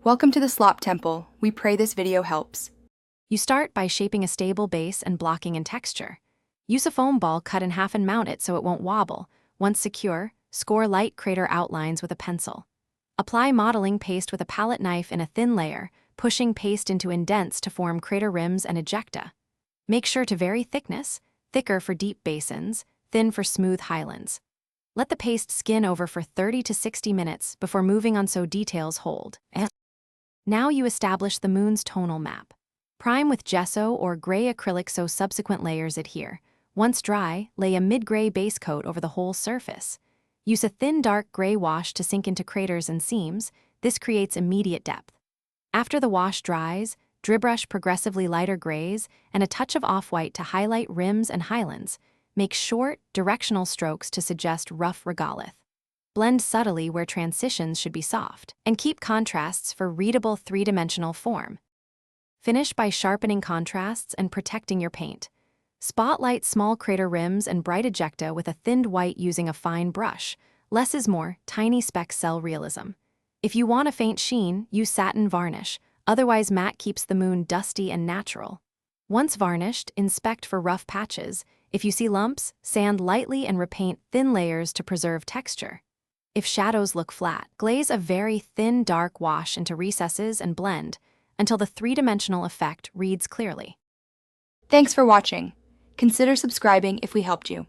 Welcome to the Slop Temple. We pray this video helps. You start by shaping a stable base and blocking in texture. Use a foam ball cut in half and mount it so it won't wobble. Once secure, score light crater outlines with a pencil. Apply modeling paste with a palette knife in a thin layer, pushing paste into indents to form crater rims and ejecta. Make sure to vary thickness, thicker for deep basins, thin for smooth highlands. Let the paste skin over for 30 to 60 minutes before moving on so details hold. Now you establish the moon's tonal map. Prime with gesso or gray acrylic so subsequent layers adhere. Once dry, lay a mid-gray base coat over the whole surface. Use a thin dark gray wash to sink into craters and seams. This creates immediate depth. After the wash dries, dribrush progressively lighter grays and a touch of off-white to highlight rims and highlands. Make short, directional strokes to suggest rough regolith. Blend subtly where transitions should be soft, and keep contrasts for readable three-dimensional form. Finish by sharpening contrasts and protecting your paint. Spotlight small crater rims and bright ejecta with a thinned white using a fine brush. Less is more, tiny specks sell realism. If you want a faint sheen, use satin varnish, otherwise matte keeps the moon dusty and natural. Once varnished, inspect for rough patches. If you see lumps, sand lightly and repaint thin layers to preserve texture. If shadows look flat, glaze a very thin dark wash into recesses and blend until the three-dimensional effect reads clearly. Thanks for watching. Consider subscribing if we helped you.